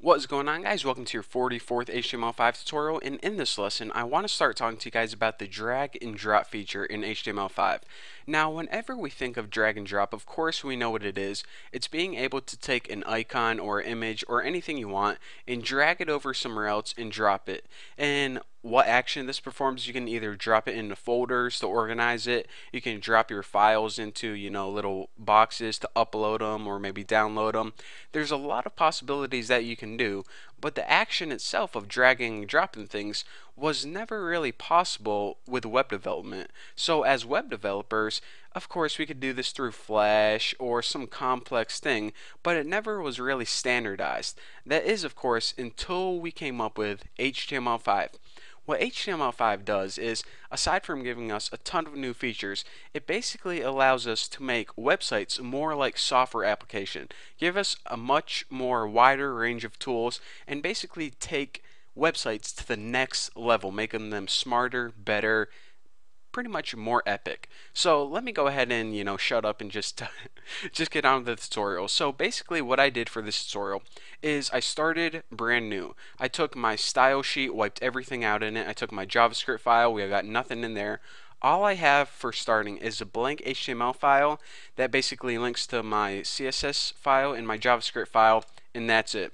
What is going on, guys? Welcome to your 44th HTML5 tutorial, and in this lesson I want to start talking to you guys about the drag and drop feature in HTML5. Now, whenever we think of drag and drop, of course we know what it is. It's being able to take an icon or image or anything you want and drag it over somewhere else and drop it. And what action this performs, you can either drop it into folders to organize it, you can drop your files into, little boxes to upload them or maybe download them. There's a lot of possibilities that you can do, but the action itself of dragging and dropping things was never really possible with web development. So as web developers, of course we could do this through Flash or some complex thing, but it never was really standardized. That is, of course, until we came up with HTML5. What HTML5 does is, aside from giving us a ton of new features, it basically allows us to make websites more like software application, give us a much more wider range of tools, and basically take websites to the next level, making them smarter, better, pretty much more epic. So let me go ahead and shut up and just just get on with the tutorial. So basically what I did for this tutorial is I started brand new. I took my style sheet, wiped everything out in it. I took my JavaScript file, we got nothing in there. All I have for starting is a blank HTML file that basically links to my CSS file and my JavaScript file, and that's it.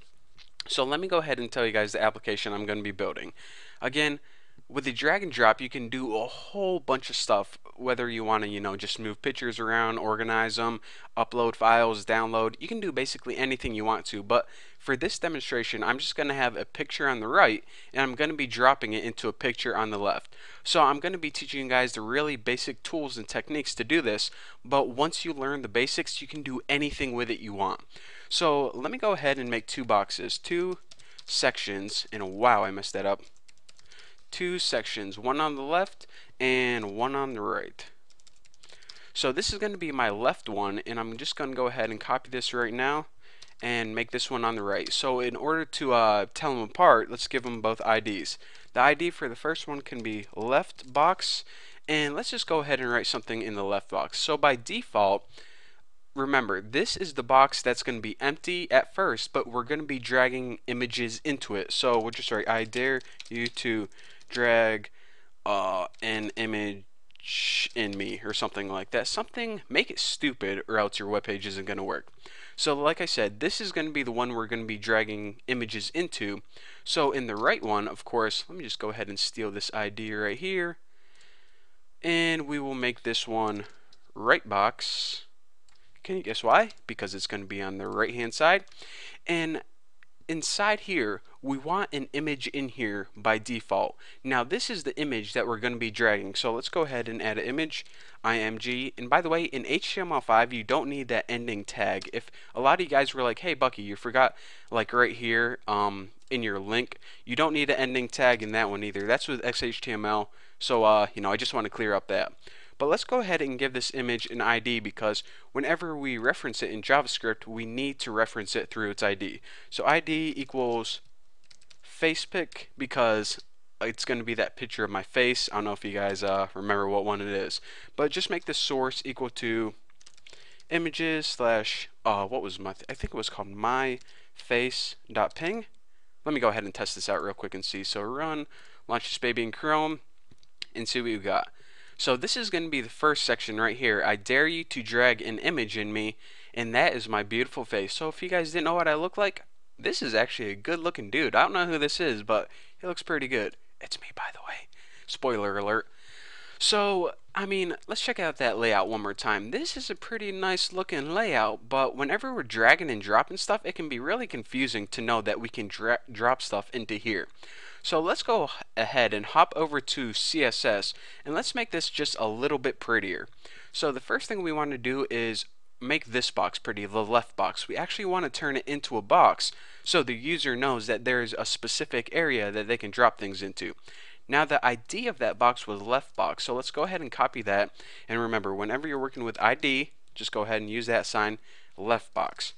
So let me go ahead and tell you guys the application I'm going to be building. Again, with the drag and drop, you can do a whole bunch of stuff, whether you want to, just move pictures around, organize them, upload files, download. You can do basically anything you want to, but for this demonstration, I'm just going to have a picture on the right, and I'm going to be dropping it into a picture on the left. So I'm going to be teaching you guys the really basic tools and techniques to do this, but once you learn the basics, you can do anything with it you want. So let me go ahead and make two boxes, two sections, and wow, I messed that up. Two sections, one on the left and one on the right. So this is going to be my left one, and I'm just going to go ahead and copy this right now and make this one on the right. So in order to tell them apart, let's give them both IDs. The ID for the first one can be left box, and let's just go ahead and write something in the left box. So by default, remember, this is the box that's going to be empty at first, but we're going to be dragging images into it. So we'll just write, I dare you to drag an image in me, or something like that. Make it stupid, or else your web page isn't going to work. So like I said, this is going to be the one we're going to be dragging images into. So in the right one, of course, let me just go ahead and steal this ID right here, and we will make this one right box. Can you guess why? Because it's going to be on the right hand side. And inside here, we want an image in here by default. Now this is the image that we're going to be dragging. So let's go ahead and add an image, img. And by the way, in HTML5, you don't need that ending tag. If a lot of you guys were like, hey Bucky, you forgot, like right here in your link, you don't need an ending tag in that one either. That's with XHTML. So I just want to clear up that. But let's go ahead and give this image an ID, because whenever we reference it in JavaScript, we need to reference it through its ID. So ID equals facepic, because it's going to be that picture of my face. I don't know if you guys remember what one it is. But just make the source equal to images slash, what was I think it was called myface.ping. Let me go ahead and test this out real quick and see. So run, launch this baby in Chrome, and see what we got. So this is going to be the first section right here. I dare you to drag an image in me, and that is my beautiful face. So if you guys didn't know what I look like, this is actually a good looking dude. I don't know who this is, but he looks pretty good. It's me, by the way. Spoiler alert. So, let's check out that layout one more time. This is a pretty nice looking layout, but whenever we're dragging and dropping stuff, it can be really confusing to know that we can drop stuff into here. So let's go ahead and hop over to CSS, and let's make this just a little bit prettier. So the first thing we want to do is make this box pretty, the left box. We actually want to turn it into a box so the user knows that there's a specific area that they can drop things into. Now the ID of that box was left box, so let's go ahead and copy that. And remember, whenever you're working with ID, just go ahead and use that sign, left box.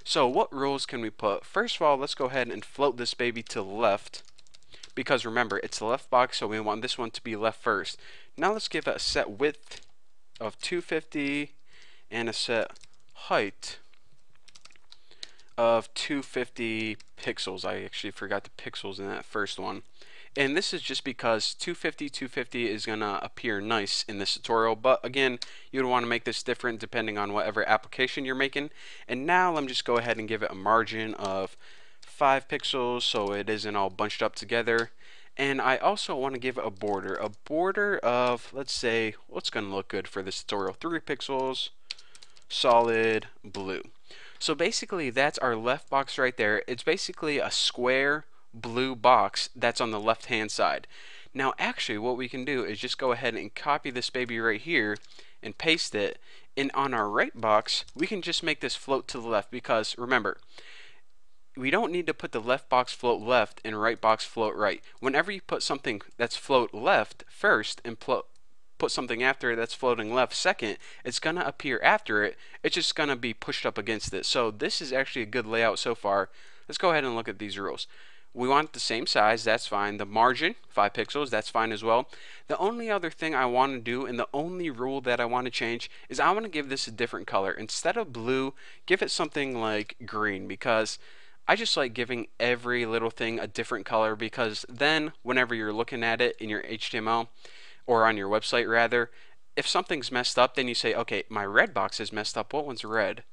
So what rules can we put? First of all, let's go ahead and float this baby to the left, because remember, it's the left box, so we want this one to be left first. Now let's give it a set width of 250 and a set height of 250 pixels. I actually forgot the pixels in that first one. And this is just because 250 is going to appear nice in this tutorial, but again, you would want to make this different depending on whatever application you're making. And now let me just go ahead and give it a margin of 5 pixels so it isn't all bunched up together. And I also want to give it a border of, let's say, what's going to look good for this tutorial, 3 pixels, solid blue. So basically that's our left box right there. It's basically a square blue box that's on the left hand side. Now actually what we can do is just go ahead and copy this baby right here and paste it, and on our right box we can just make this float to the left, because remember, we don't need to put the left box float left and right box float right. Whenever you put something that's float left first and put something after it that's floating left second, it's going to appear after it. It's just going to be pushed up against it. So this is actually a good layout so far. Let's go ahead and look at these rules. We want the same size, that's fine. The margin, 5 pixels, that's fine as well. The only other thing I want to do, and the only rule that I want to change, is I want to give this a different color. Instead of blue, give it something like green, because I just like giving every little thing a different color, because then whenever you're looking at it in your HTML, or on your website rather, if something's messed up, then you say, okay, my red box is messed up. What one's red?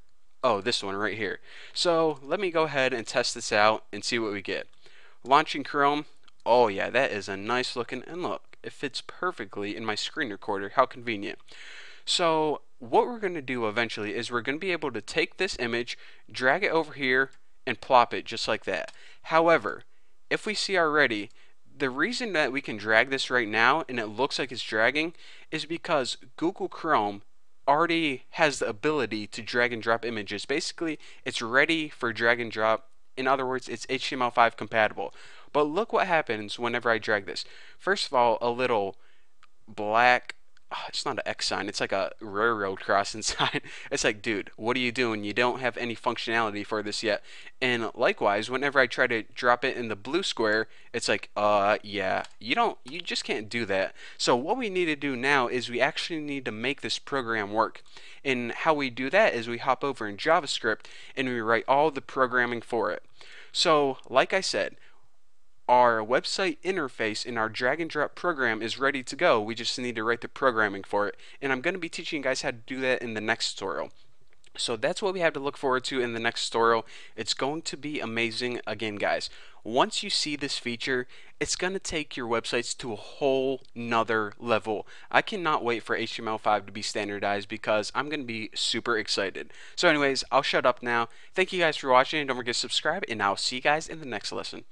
Oh, this one right here. So let me go ahead and test this out and see what we get. Launching Chrome. Oh yeah, that is a nice looking, and look, it fits perfectly in my screen recorder. How convenient. So what we're going to do eventually is we're going to be able to take this image, drag it over here, and plop it just like that. However, if we see already, the reason that we can drag this right now and it looks like it's dragging is because Google Chrome already has the ability to drag and drop images. Basically, it's ready for drag and drop. In other words, it's HTML5 compatible. But look what happens whenever I drag this. First of all, a little black, it's not an X sign, it's like a railroad crossing sign. It's like, dude, what are you doing? You don't have any functionality for this yet. And likewise, whenever I try to drop it in the blue square, it's like, yeah, you just can't do that. So what we need to do now is we actually need to make this program work. And how we do that is we hop over in JavaScript and we write all the programming for it. So like I said, our website interface in our drag and drop program is ready to go. We just need to write the programming for it. And I'm going to be teaching you guys how to do that in the next tutorial. So that's what we have to look forward to in the next tutorial. It's going to be amazing. Again, guys, once you see this feature, it's going to take your websites to a whole nother level. I cannot wait for HTML5 to be standardized, because I'm going to be super excited. So anyways, I'll shut up now. Thank you guys for watching. Don't forget to subscribe, and I'll see you guys in the next lesson.